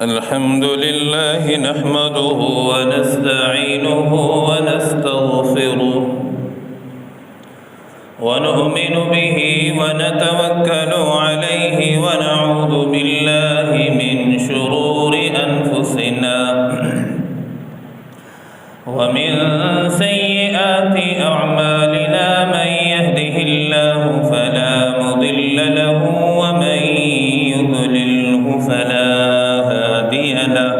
الحمد لله نحمده ونستعينه ونستغفره ونؤمن به ونتوكل عليه ونعوذ بالله من شرور أنفسنا ومن سيئات أعمالنا من يهده الله فلا مضل له ومن يضلله فلا هادي له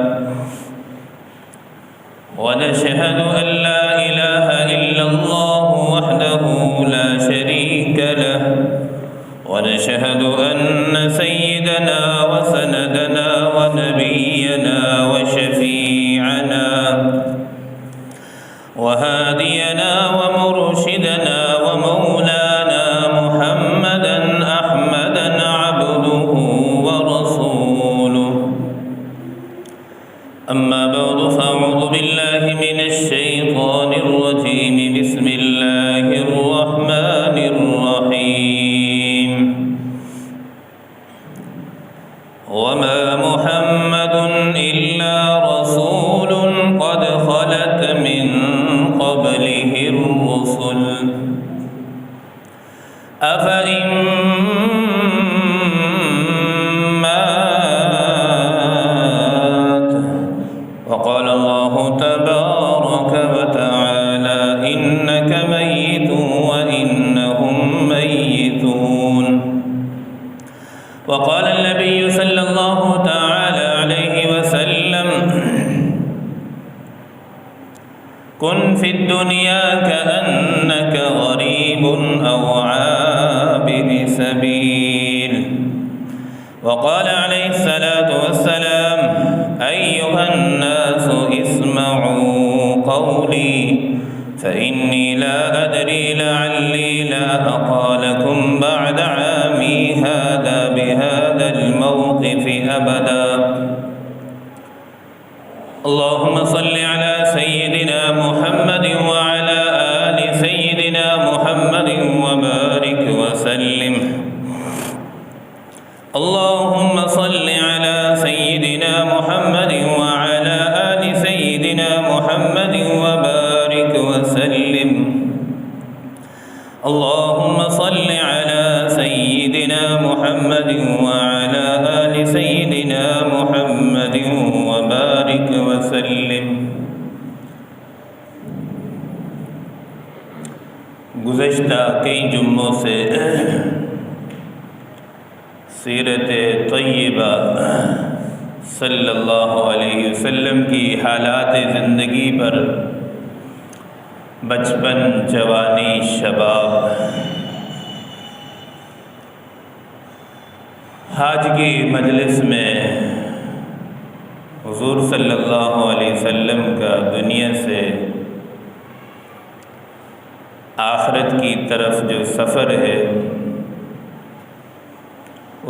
ونشهد أن لا إله إلا الله وحده لا شريك له ونشهد أن سيدنا وسندنا ونبينا وشفيعنا وهادينا ومرشدنا ومولانا محمدا أحمدا عبده ورسوله أما بعد فأعوذ بالله من الشيطان الرجيم بسم الله الرحمن الرحيم وما محمد إلا رسول قد خلت من قبله الرسل أفإن مات وقال الله تبارك وتعالى إنك ميت وإنهم ميتون وقال النبي صلى الله تعالى عليه وسلم كن في الدنيا كأنك غريب أو عابر سبيل وقال عليه الصلاة والسلام أيها الناس اسمعوا قولي فإني لا أدري لعلي لا أقى لكم بعد عامي هذا بهذا الموقف أبدا اللهم صل على سيدنا محمد وعلى آل سيدنا محمد وبارك وسلم اللهم صل على سيدنا محمد وعلى آل سيدنا محمد وبارك وسلم اللهم صل على سيدنا محمد وعلى آل سيدنا محمد وبارك وسلم گزشتہ کئی جمعوں سے سیرت طیبہ صلی اللہ علیہ وسلم کی حالات زندگی پر بچپن، جوانی، شباب، حج کی مجلس میں حضور صلی اللہ علیہ وسلم کا دنیا سے آخرت کی طرف جو سفر ہے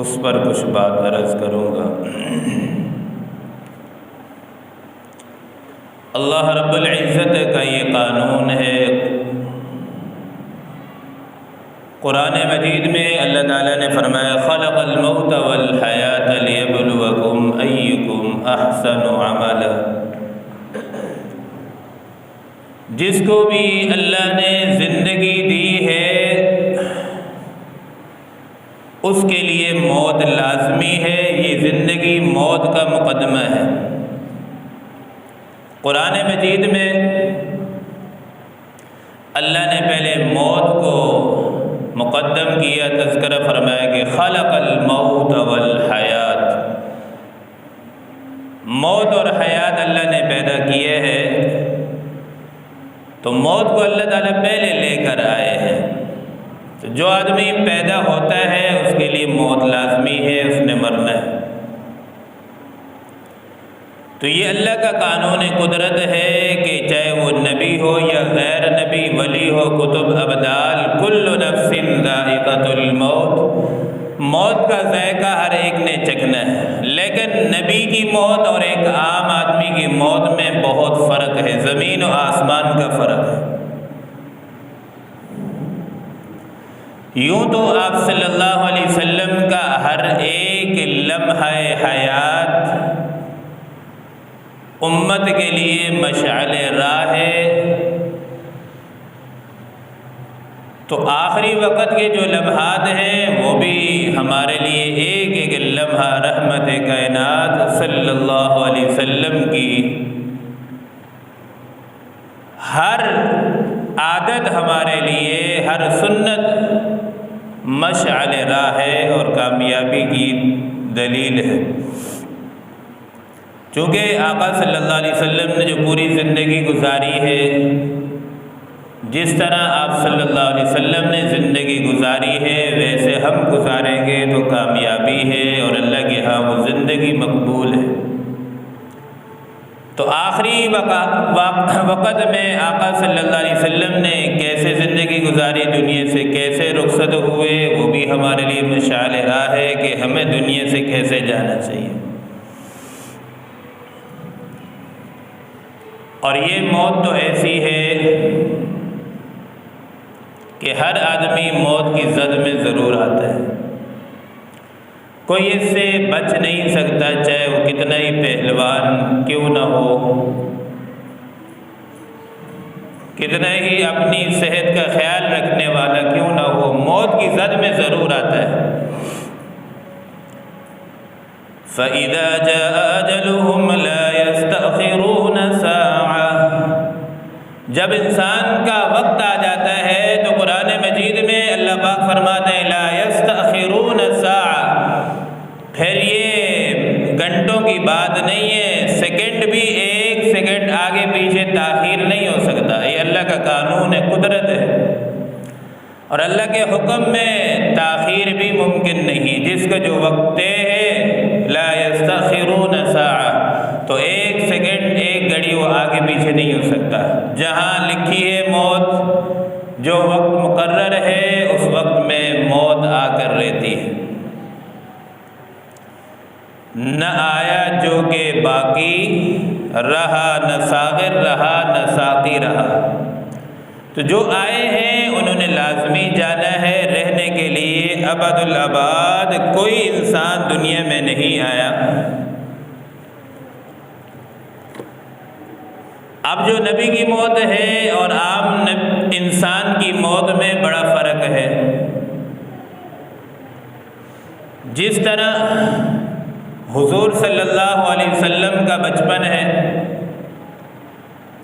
اس پر کچھ بات عرض کروں گا۔ اللہ رب العزت کا یہ قانون ہے، قرآن مجید میں اللہ تعالیٰ نے فرمایا خلق الموت والحیات لیبلوکم ایکم احسن عملا۔ جس کو بھی اللہ نے زندگی دی ہے اس کے لیے موت لازمی ہے، یہ زندگی موت کا مقدمہ ہے۔ قرآن مجید میں اللہ نے پہلے موت کو مقدم کیا، تذکرہ فرمایا کہ خلق الموت والحیات، موت اور حیات اللہ نے پیدا کیے ہیں، تو موت کو اللہ تعالیٰ پہلے لے کر آئے ہیں۔ تو جو آدمی پیدا ہوتا ہے اس کے لیے موت لازمی ہے، اس نے مرنا ہے۔ تو یہ اللہ کا قانون قدرت ہے کہ چاہے وہ نبی ہو یا غیر نبی، ولی ہو، کتب، ابدال، کل نفس ذائقۃ الموت، موت کا ذائقہ ہر ایک نے چکھنا ہے، لیکن نبی کی موت اور ایک عام آدمی کی موت میں بہت فرق ہے، زمین و آسمان کا فرق ہے۔ یوں تو آپ صلی اللہ علیہ وسلم کا ہر ایک لمحہ حیات امت کے لیے مشعل راہ ہے، تو آخری وقت کے جو لمحات ہیں وہ بھی ہمارے لیے ایک ایک لمحہ رحمت کائنات صلی اللہ علیہ وسلم کی ہر عادت ہمارے لیے، ہر سنت مشعل راہ ہے اور کامیابی کی دلیل ہے۔ چونکہ آقا صلی اللہ علیہ وسلم نے جو پوری زندگی گزاری ہے، جس طرح آپ صلی اللہ علیہ وسلم نے زندگی گزاری ہے ویسے ہم گزاریں گے تو کامیابی ہے اور اللہ کے ہاں وہ زندگی مقبول ہے۔ تو آخری وقت میں آقا صلی اللہ علیہ وسلم نے کیسے زندگی گزاری، دنیا سے کیسے رخصت ہوئے، وہ بھی ہمارے لیے مشعل راہ ہے کہ ہمیں دنیا سے کیسے جانا چاہیے۔ اور یہ موت تو ایسی ہے کہ ہر آدمی موت کی زد میں ضرور آتا ہے، کوئی اس سے بچ نہیں سکتا، چاہے وہ کتنا ہی پہلوان کیوں نہ ہو، کتنا ہی اپنی صحت کا خیال رکھنے والا کیوں نہ ہو، موت کی زد میں ضرور آتا ہے۔ فَإِذَا جَاءَ أَجَلُهُمْ لَا يَسْتَأْخِرُونَ سَاعَةً، جب انسان کا وقت آ جاتا ہے تو قرآن مجید میں اللہ پاک فرماتے ہیں لا یستأخرون ساعة، پھر یہ گھنٹوں کی بات نہیں ہے، سیکنڈ بھی ایک سیکنڈ آگے پیچھے تاخیر نہیں ہو سکتا، یہ اللہ کا قانون ہے، قدرت ہے، اور اللہ کے حکم میں تاخیر بھی ممکن نہیں۔ جس کا جو وقت طے ہے لا یستأخرون ساعة، تو ایک سیکنڈ ایک گھڑی وہ آگے پیچھے نہیں ہو سکتا۔ جہاں لکھی ہے موت، جو وقت مقرر ہے اس وقت میں موت آ کر رہتی ہے، نہ آیا جو کہ باقی رہا، نہ ساغر رہا نہ ساقی رہا۔ تو جو آئے ہیں انہوں نے لازمی جانا ہے، رہنے کے لیے ابد الاباد کوئی انسان دنیا میں نہیں آیا۔ اب جو نبی کی موت ہے اور عام انسان کی موت میں بڑا فرق ہے۔ جس طرح حضور صلی اللہ علیہ وسلم کا بچپن ہے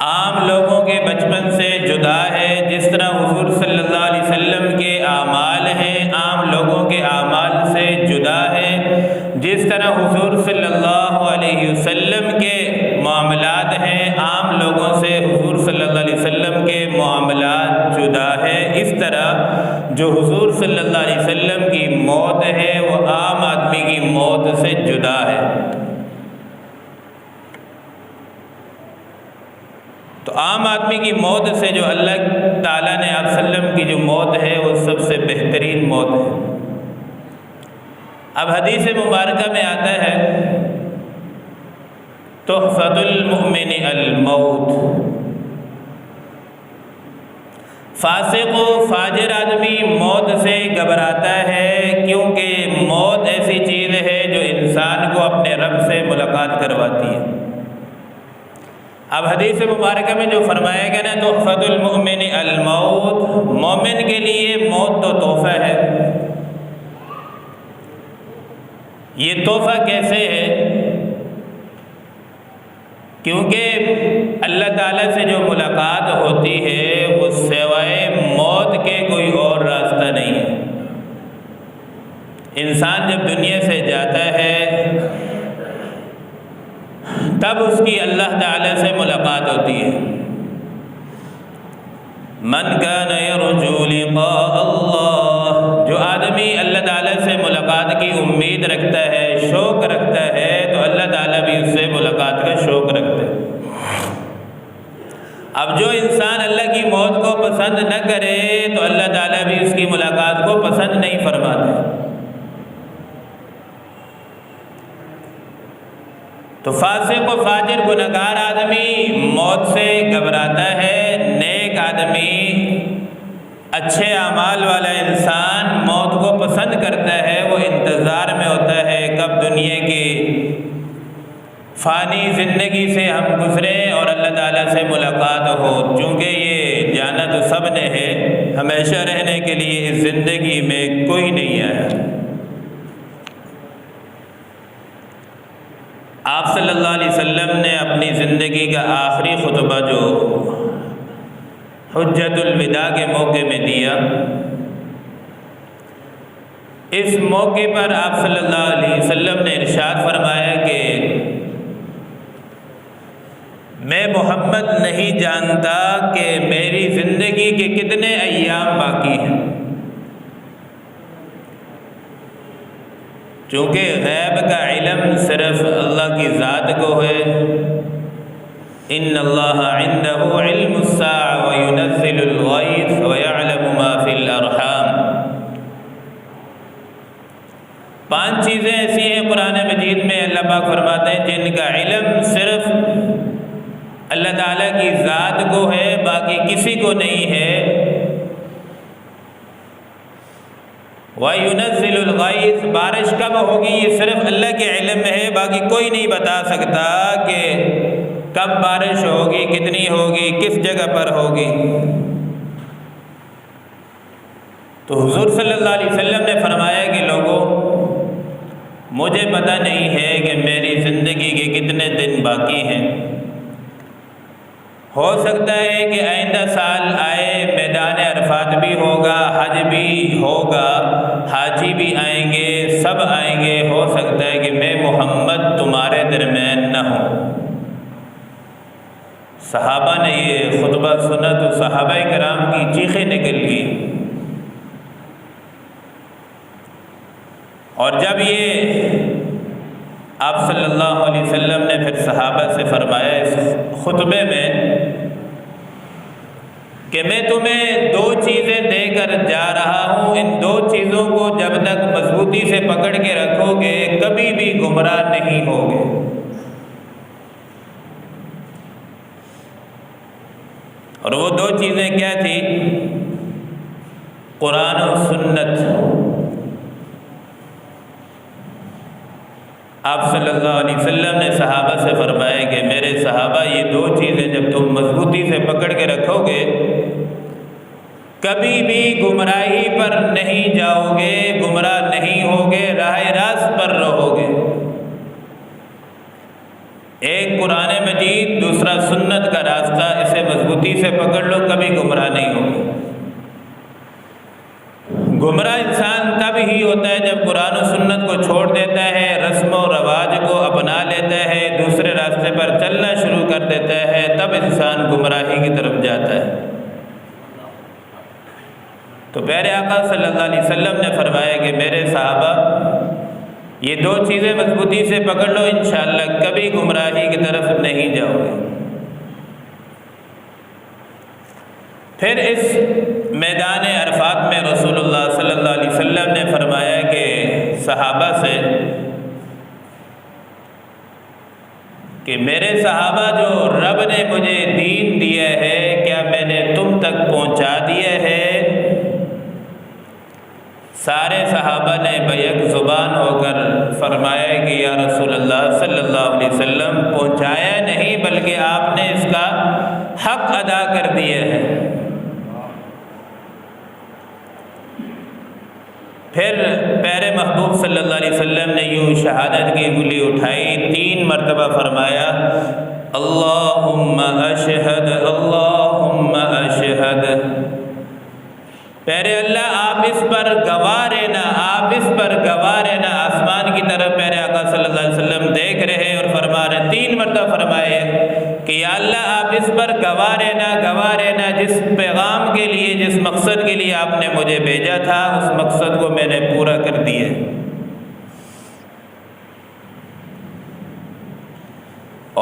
عام لوگوں کے بچپن سے جدا ہے، جس طرح حضور صلی اللہ علیہ وسلم کے اعمال ہیں عام لوگوں کے اعمال سے جدا ہے، جس طرح حضور صلی اللہ علیہ وسلم کے معاملات ہیں عام لوگوں سے حضور صلی اللہ علیہ وسلم کے معاملات جدا ہے، اس طرح جو حضور صلی اللہ علیہ وسلم کی موت ہے وہ عام آدمی کی موت سے جدا ہے۔ تو عام آدمی کی موت سے جو اللہ تعالیٰ نے آپ صلی اللہ علیہ وسلم کی جو موت ہے وہ سب سے بہترین موت ہے۔ اب حدیث مبارکہ میں آتا ہے تحفۃ المؤمن الموت، فاسق و فاجر آدمی موت سے گھبراتا ہے، کیونکہ موت ایسی چیز ہے جو انسان کو اپنے رب سے ملاقات کرواتی ہے۔ اب حدیث مبارکہ میں جو فرمایا گیا نا تحفۃ المؤمن الموت، مومن کے لیے موت تو تحفہ ہے۔ یہ تحفہ کیسے ہے؟ کیونکہ اللہ تعالیٰ سے جو ملاقات ہوتی ہے وہ سوائے موت کے کوئی اور راستہ نہیں ہے۔ انسان جب دنیا سے جاتا ہے تب اس کی اللہ تعالیٰ سے ملاقات ہوتی ہے۔ من کان یرجو لقاء اللہ، جو آدمی اللہ تعالیٰ سے ملاقات کی امید رکھتا ہے، شوق رکھتا ہے، تو اللہ تعالیٰ بھی اس سے ملاقات کا شوق رکھتا ہے۔ اب جو انسان اللہ کی موت کو پسند نہ کرے تو اللہ تعالیٰ بھی اس کی ملاقات کو پسند نہیں فرماتے۔ تو فاسق و فاجر گنہگار آدمی موت سے گھبراتا ہے، نیک آدمی اچھے اعمال والا انسان موت کو پسند کرتا ہے، وہ انتظار میں ہوتا ہے کب دنیا دنیا کی فانی زندگی سے ہم گزریں اور اللہ تعالیٰ سے ملاقات ہو، چونکہ یہ جانا تو سب نے ہے، ہمیشہ رہنے کے لیے اس زندگی میں کوئی نہیں آیا۔ آپ صلی اللہ علیہ وسلم نے اپنی زندگی کا آخری خطبہ جو حجت الوداع کے موقع میں دیا، اس موقع پر آپ صلی اللہ علیہ وسلم نے ارشاد فرمایا کہ میں محمد نہیں جانتا کہ میری زندگی کے کتنے ایام باقی ہیں، چونکہ غیب کا علم صرف اللہ کی ذات کو ہے۔ ان اللہ عنده علم الساعة وينزل الغیث ويعلم ما في الارحام۔ 5 چیزیں ایسی ہیں قرآن مجید میں اللہ پاک فرماتے ہیں جن کا علم صرف اللہ تعالیٰ کی ذات کو ہے، باقی کسی کو نہیں ہے۔ وَيُنَزِّلُ الْغَيْثَ، بارش کب ہوگی یہ صرف اللہ کے علم میں ہے، باقی کوئی نہیں بتا سکتا کہ کب بارش ہوگی، کتنی ہوگی، کس جگہ پر ہوگی۔ تو حضور صلی اللہ علیہ وسلم نے فرمایا کہ لوگوں، مجھے پتہ نہیں ہے کہ میری زندگی کے کتنے دن باقی ہیں، ہو سکتا ہے کہ آئندہ سال آئے، میدان عرفات بھی ہوگا، حج بھی ہوگا، حاجی بھی آئیں گے، سب آئیں گے، ہو سکتا ہے کہ میں محمد تمہارے درمیان نہ ہوں۔ صحابہ نے یہ خطبہ سنا تو صحابہ کرام کی چیخیں نکل گئی، اور جب یہ آپ صلی اللہ علیہ وسلم نے پھر صحابہ سے فرمایا اس خطبے میں کہ میں تمہیں 2 چیزیں دے کر جا رہا ہوں، ان 2 چیزوں کو جب تک مضبوطی سے پکڑ کے رکھو گے کبھی بھی گمراہ نہیں ہوگے۔ اور وہ 2 چیزیں کیا تھی؟ قرآن و سنت۔ آپ صلی اللہ علیہ وسلم نے صحابہ سے فرمایا کہ میرے صحابہ یہ 2 چیزیں جب تم مضبوطی سے پکڑ کے رکھو گے کبھی بھی گمراہی پر نہیں جاؤ گے، گمراہ نہیں ہوگے، راہ راست پر رہو گے۔ ایک قرآن مجید، دوسرا سنت کا راستہ، اسے مضبوطی سے پکڑ لو، کبھی گمراہ نہیں ہوگے۔ گمراہ انسان تب ہی ہوتا ہے جب قرآن و سنت کو چھوڑ دیتا ہے، رسم و رواج کو اپنا لیتا ہے، دوسرے راستے پر چلنا شروع کر دیتا ہے، تب انسان گمراہی کی طرف جاتا ہے۔ تو پیارے آقا صلی اللہ علیہ وسلم نے فرمایا کہ میرے صحابہ یہ 2 چیزیں مضبوطی سے پکڑ لو، انشاءاللہ کبھی گمراہی کی طرف نہیں جاؤ گے۔ پھر اس میدان عرفات میں رسول اللہ صلی اللہ علیہ وسلم نے فرمایا کہ صحابہ سے کہ میرے صحابہ جو رب نے مجھے دین دیا ہے کیا میں نے تم تک پہنچا دیا ہے؟ سارے صحابہ نے بیک زبان ہو کر فرمایا کہ یا رسول اللہ صلی اللہ علیہ وسلم پہنچایا نہیں بلکہ آپ نے اس کا حق ادا کر دیا ہے۔ پھر پیارے محبوب صلی اللہ علیہ وسلم نے یوں شہادت کی انگلی اٹھائی، 3 مرتبہ فرمایا اللہم اشہد اللہم اشہد۔ پیارے اللہ آپ اس پر گواہ رہنا، آپ اس پر گواہ رہنا۔ آسمان کی طرف پیارے آقا صلی اللہ علیہ وسلم دیکھ رہے اور فرما رہے، 3 مرتبہ فرمائے کہ یا اللہ آپ اس پر گواہ رہنا، گواہ رہنا، جس پیغام کے لیے، جس مقصد کے لیے آپ نے مجھے بھیجا تھا اس مقصد کو میں نے پورا کر دیا۔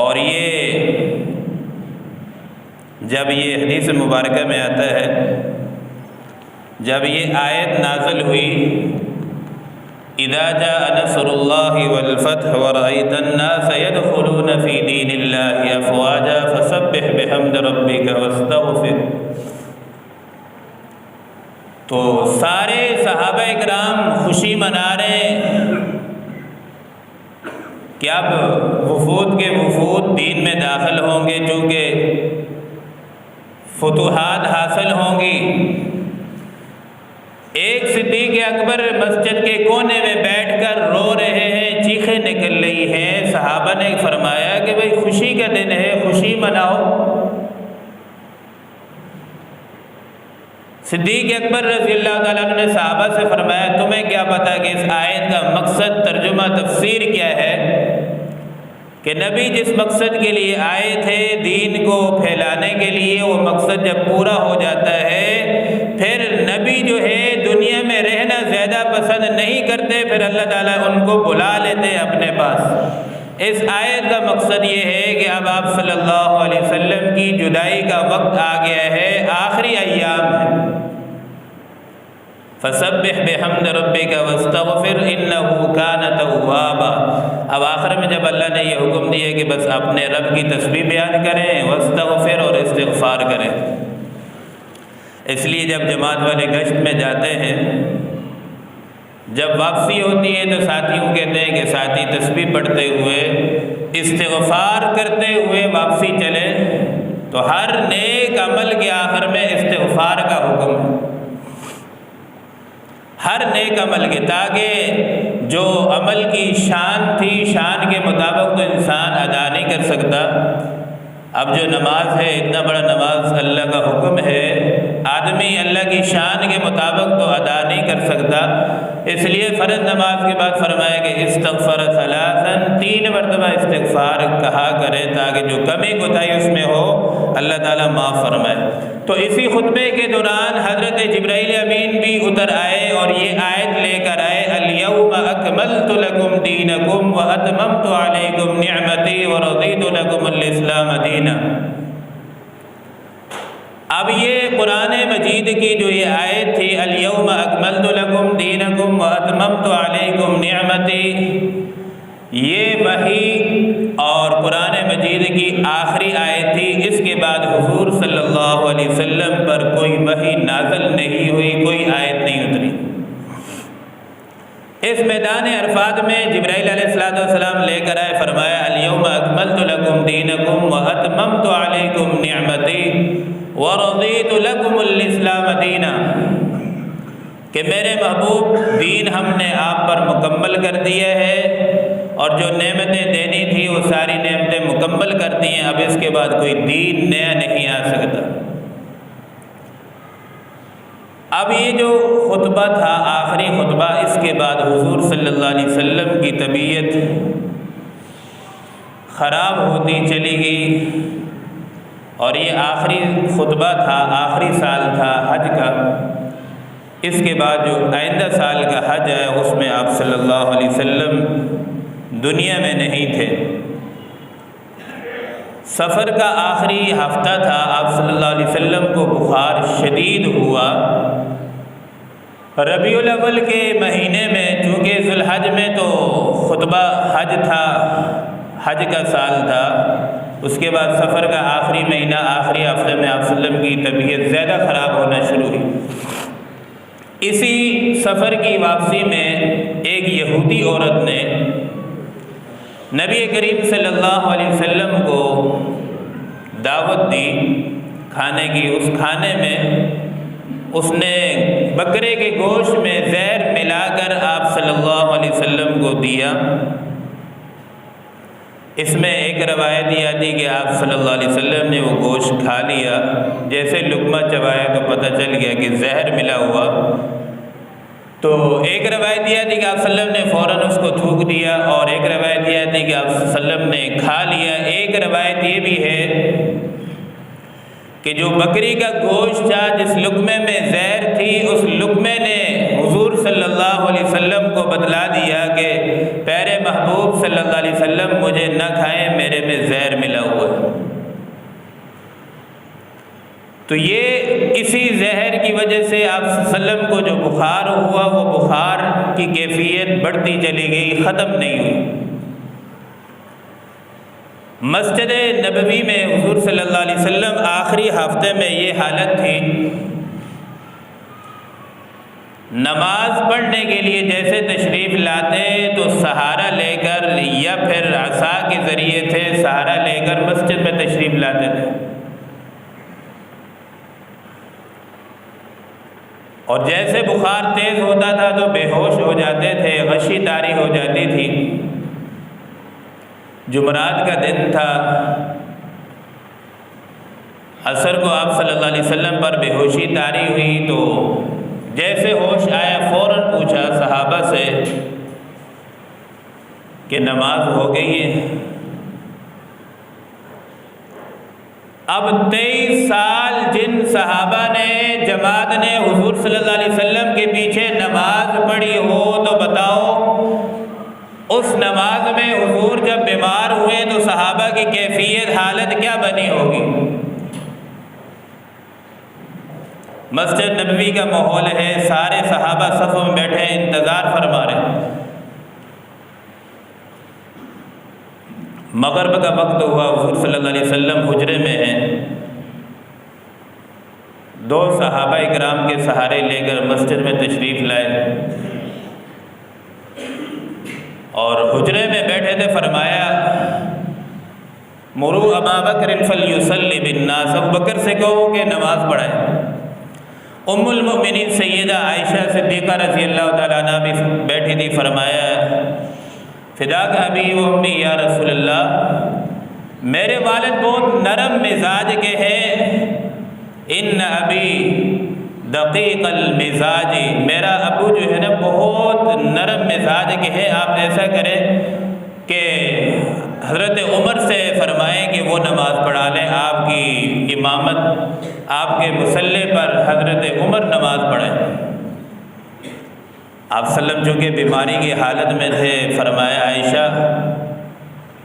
اور یہ جب یہ حدیث مبارکہ میں آتا ہے، جب یہ آیت نازل ہوئی اذا جاء نصر اللہ والفتح ورأیت الناس يدخلون فی دین اللہ افواجا فسبح بحمد ربک واستغفر، تو سارے صحابہ کرام خوشی منا رہے ہیں کہ اب وفود کے وفود دین میں داخل ہوں گے، چونکہ فتوحات حاصل ہوں گی۔ ایک صدیق اکبر مسجد کے کونے میں بیٹھ کر رو رہے ہیں، چیخیں نکل رہی ہیں۔ صحابہ نے فرمایا کہ بھئی خوشی کا دن ہے، خوشی مناؤ۔ صدیق اکبر رضی اللہ تعالیٰ عنہ نے صحابہ سے فرمایا تمہیں کیا پتا کہ اس آیت کا مقصد، ترجمہ، تفسیر کیا ہے؟ کہ نبی جس مقصد کے لیے آئے تھے دین کو پھیلانے کے لیے، وہ مقصد جب پورا ہو جاتا ہے پھر نبی جو ہے دنیا میں رہنا زیادہ پسند نہیں کرتے، پھر اللہ تعالیٰ ان کو بلا لیتے ہیں اپنے پاس۔ اس آیت کا مقصد یہ ہے کہ اب آپ صلی اللہ علیہ وسلم کی جدائی کا وقت آ گیا ہے، آخری ایام ہے۔ فسبح بحمد ربک واستغفر انہ کان توابا۔ اب آخر میں جب اللہ نے یہ حکم دیا کہ بس اپنے رب کی تسبیح بیان کریں، واستغفر، اور استغفار کریں۔ اس لیے جب جماعت والے گشت میں جاتے ہیں، جب واپسی ہوتی ہے تو ساتھیوں کہتے ہیں کہ ساتھی تسبیح پڑھتے ہوئے، استغفار کرتے ہوئے واپسی چلے، تو ہر نیک عمل کے آخر میں استغفار کا حکم ہے، ہر نیک عمل کے، تاکہ جو عمل کی شان تھی شان کے مطابق تو انسان ادا نہیں کر سکتا۔ اب جو نماز ہے، اتنا بڑا نماز اللہ کا حکم ہے، آدمی اللہ کی شان کے مطابق تو ادا نہیں کر سکتا، اس لیے فرض نماز کے بعد فرمایا کہ استغفر ثلاثا، 3 مرتبہ استغفار کہا کرے تاکہ جو کمی کوتاہی اس میں ہو اللہ تعالیٰ معاف فرمائے۔ تو اسی خطبے کے دوران حضرت جبرائیل امین بھی اتر آئے اور یہ آیت لے کر آئے، الیوم اکملت لکم دینکم واتممت علیکم نعمتی ورضیت لکم الاسلام دینا۔ اب یہ قرآن مجید کی جو یہ آیت تھی، الیوم اکملت لکم دینکم واتممت علیکم نعمتی، یہ وحی اور قرآن مجید کی آخری آیت تھی۔ اس کے بعد حضور صلی اللہ علیہ وسلم پر کوئی وحی نازل نہیں ہوئی، کوئی آیت نہیں اتری۔ اس میدان عرفات میں جبرائیل علیہ السلام لے کر آئے، فرمایا الیوم اکملت لکم دینکم واتممت علیکم نعمتی ورضیت لکم الاسلام دینا، کہ میرے محبوب دین ہم نے آپ پر مکمل کر دیا ہے، اور جو نعمتیں دینی تھی وہ ساری نعمتیں مکمل کر دی ہیں، اب اس کے بعد کوئی دین نیا نہیں آ سکتا۔ اب یہ جو خطبہ تھا، آخری خطبہ، اس کے بعد حضور صلی اللہ علیہ وسلم کی طبیعت خراب ہوتی چلی گئی، اور یہ آخری خطبہ تھا، آخری سال تھا حج کا۔ اس کے بعد جو آئندہ سال کا حج ہے اس میں آپ صلی اللہ علیہ وسلم دنیا میں نہیں تھے۔ سفر کا آخری ہفتہ تھا، آپ صلی اللہ علیہ وسلم کو بخار شدید ہوا۔ ربیع الاول کے مہینے میں، چونکہ ذی الحج میں تو خطبہ حج تھا، حج کا سال تھا، اس کے بعد سفر کا آخری مہینہ، آخری ہفتے میں آپ صلی اللہ علیہ وسلم کی طبیعت زیادہ خراب ہونا شروع ہوئی۔ اسی سفر کی واپسی میں ایک یہودی عورت نے نبی کریم صلی اللہ علیہ وسلم کو دعوت دی کھانے کی۔ اس کھانے میں اس نے بکرے کے گوشت میں زہر ملا کر آپ صلی اللہ علیہ وسلم کو دیا۔ اس میں ایک روایت یہ آتی کہ آپ صلی اللہ علیہ وسلم نے وہ گوشت کھا لیا، جیسے لقمہ چبایا تو پتہ چل گیا کہ زہر ملا ہوا۔ تو ایک روایت یہ آتی کہ آپ صلی اللہ علیہ وسلم نے فوراً اس کو تھوک دیا، اور ایک روایت یہ آتی کہ آپ صلی اللہ علیہ وسلم نے کھا لیا۔ ایک روایت یہ بھی ہے کہ جو بکری کا گوشت تھا، جس لقمے میں زہر تھی، اس لقمے نے حضور صلی اللہ علیہ وسلم کو بتلا دیا کہ پیارے محبوب صلی اللہ علیہ وسلم مجھے نہ کھائیں، میرے میں زہر ملا ہوا ہے۔ تو یہ اسی زہر کی وجہ سے آپ صلی اللہ علیہ وسلم کو جو بخار ہوا، وہ بخار کی کیفیت بڑھتی چلی گئی، ختم نہیں ہوئی۔ مسجد نبوی میں حضور صلی اللہ علیہ وسلم آخری ہفتے میں یہ حالت تھی، نماز پڑھنے کے لیے جیسے تشریف لاتے تو سہارا لے کر یا پھر عصا کے ذریعے تھے سہارا لے کر مسجد میں تشریف لاتے تھے، اور جیسے بخار تیز ہوتا تھا تو بے ہوش ہو جاتے تھے، غشی طاری ہو جاتی تھی۔ جمعرات کا دن تھا، عصر کو آپ صلی اللہ علیہ وسلم پر بے ہوشی طاری ہوئی تو جیسے ہوش آیا فوراً پوچھا صحابہ سے کہ نماز ہو گئی ہے؟ اب 23 سال جن صحابہ نے جماعت نے حضور صلی اللہ علیہ وسلم کے پیچھے نماز پڑھی ہو تو بتاؤ اس نماز میں حضور جب بیمار ہوئے تو صحابہ کی کیفیت حالت کیا بنی ہوگی؟ مسجد نبوی کا ماحول ہے، سارے صحابہ صفوں میں بیٹھے انتظار فرما رہے، مغرب کا وقت ہوا، حضور صلی اللہ علیہ وسلم حجرے میں ہیں، 2 صحابہ اکرام کے سہارے لے کر مسجد میں تشریف لائے اور حجرے میں بیٹھے تھے۔ فرمایا مرو ابا بکر فلیصلی بالناس، ابو بکر سے کہو کہ نماز پڑھائے۔ ام المؤمنین سیدہ عائشہ صدیقہ رضی اللہ تعالیٰ عنہ بھی بیٹھی تھی، فرمایا فداک ابی و امی یا رسول اللہ، میرے والد بہت نرم مزاج کے ہیں، ان ابی دقیق المزاج، میرا ابو جو ہے نا بہت نرم مزاج کے ہیں، آپ ایسا کریں کہ حضرت عمر سے فرمائیں کہ وہ نماز پڑھا لیں، آپ کی امامت، آپ کے مصلی پر حضرت عمر نماز پڑھیں۔ آپ صلی اللہ علیہ وسلم چونکہ بیماری کی حالت میں تھے، فرمایا عائشہ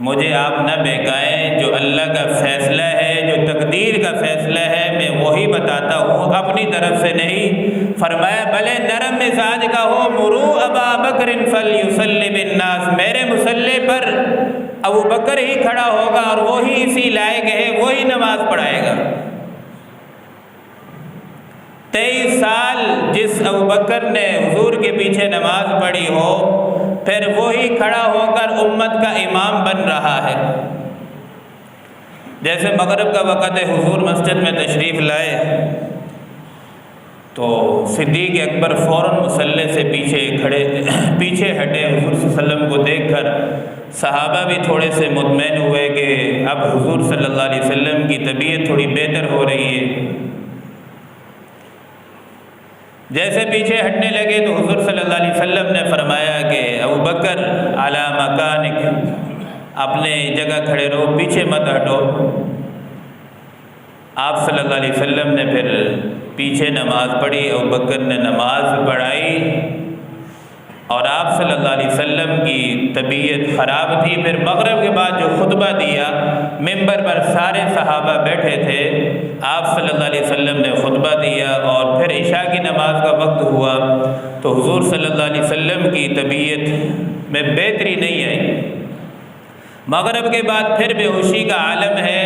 مجھے آپ نہ بہکائیں، جو اللہ کا فیصلہ ہے، جو تقدیر کا فیصلہ ہے میں وہی بتاتا ہوں، اپنی طرف سے نہیں۔ فرمایا بھلے نرم مزاج کا ہو، مرو ابا بکر فلیصلی بالناس، میرے مصلی پر ابو بکر ہی کھڑا ہوگا اور وہی اسی لائق ہے، وہی نماز پڑھائے گا۔ 23 سال جس ابو بکر نے حضور کے پیچھے نماز پڑھی ہو، پھر وہی کھڑا ہو کر امت کا امام بن رہا ہے۔ جیسے مغرب کا وقت ہے، حضور مسجد میں تشریف لائے تو صدیق اکبر فوراً مصلی سے پیچھے ہٹے، حضور صلی اللہ علیہ وسلم کو دیکھ کر صحابہ بھی تھوڑے سے مطمئن ہوئے کہ اب حضور صلی اللہ علیہ وسلم کی طبیعت تھوڑی بہتر ہو رہی ہے۔ جیسے پیچھے ہٹنے لگے تو حضور صلی اللہ علیہ وسلم نے فرمایا کہ ابو بکر علی مکانک، اپنے جگہ کھڑے رہو، پیچھے مت ہٹو۔ آپ صلی اللہ علیہ وسلم نے پھر پیچھے نماز پڑھی، ابو بکر نے نماز پڑھائی اور آپ صلی اللہ علیہ وسلم کی طبیعت خراب تھی۔ پھر مغرب کے بعد جو خطبہ دیا، ممبر پر سارے صحابہ بیٹھے تھے، آپ صلی اللہ علیہ وسلم نے خطبہ دیا اور پھر عشاء کی نماز کا وقت ہوا تو حضور صلی اللہ علیہ وسلم کی طبیعت میں بہتری نہیں آئی۔ مغرب کے بعد پھر بے ہوشی کا عالم ہے،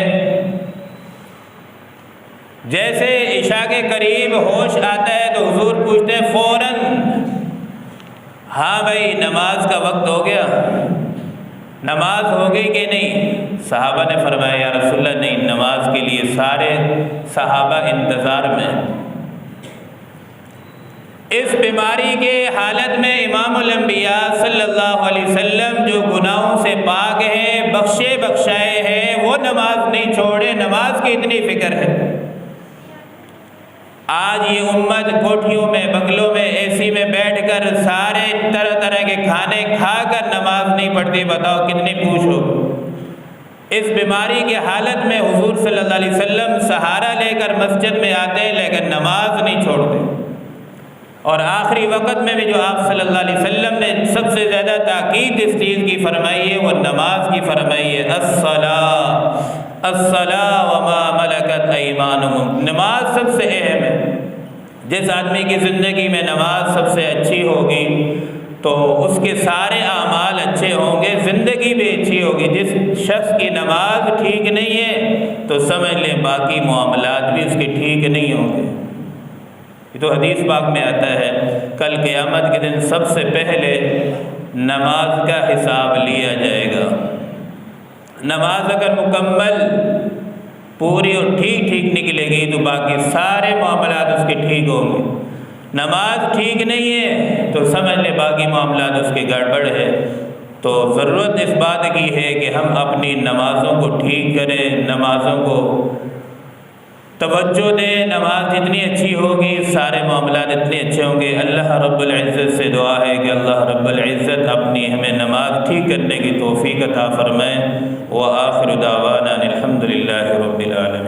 جیسے عشاء کے قریب ہوش آتا ہے تو حضور پوچھتے ہیں فوراً ہاں بھائی نماز کا وقت ہو گیا، نماز ہو گئی کہ نہیں؟ صحابہ نے فرمایا یا رسول اللہ نہیں، نماز کے لیے سارے صحابہ انتظار میں۔ اس بیماری کے حالت میں امام الانبیاء صلی اللہ علیہ وسلم جو گناہوں سے پاک ہیں، بخشے بخشائے ہیں، وہ نماز نہیں چھوڑے، نماز کی اتنی فکر ہے۔ آج یہ امت کوٹھیوں میں، بنگلوں میں، اے سی میں بیٹھ کر سارے طرح طرح کے کھانے کھا کر نماز نہیں پڑھتی، بتاؤ کتنی پوچھو۔ اس بیماری کی حالت میں حضور صلی اللہ علیہ وسلم سہارا لے کر مسجد میں آتے ہیں لیکن نماز نہیں چھوڑتے۔ اور آخری وقت میں بھی جو آپ صلی اللہ علیہ وسلم نے سب سے زیادہ تاکید اس چیز کی فرمائی ہے وہ نماز کی فرمائی ہے، الصلاۃ وما ملکت ایمانکم، نماز سب سے اہم ہے۔ جس آدمی کی زندگی میں نماز سب سے اچھی ہوگی تو اس کے سارے اعمال اچھے ہوں گے، زندگی بھی اچھی ہوگی۔ جس شخص کی نماز ٹھیک نہیں ہے تو سمجھ لیں باقی معاملات بھی اس کے ٹھیک نہیں ہوں گے، یہ تو حدیث پاک میں آتا ہے کل قیامت کے دن سب سے پہلے نماز کا حساب لیا جائے گا۔ نماز اگر مکمل پوری اور ٹھیک نکلے گی تو باقی سارے معاملات اس کے ٹھیک ہوں گے۔ نماز ٹھیک نہیں ہے تو سمجھ لے باقی معاملات اس کے گڑبڑ ہے۔ تو ضرورت اس بات کی ہے کہ ہم اپنی نمازوں کو ٹھیک کریں، نمازوں کو توجہ دیں۔ نماز جتنی اچھی ہوگی سارے معاملات اتنے اچھے ہوں گے۔ اللہ رب العزت سے دعا ہے کہ اللہ رب العزت اپنی ہمیں نماز ٹھیک کرنے کی توفیق عطا فرمائے۔ وآخر دعوانا الحمد للہ رب العالمین۔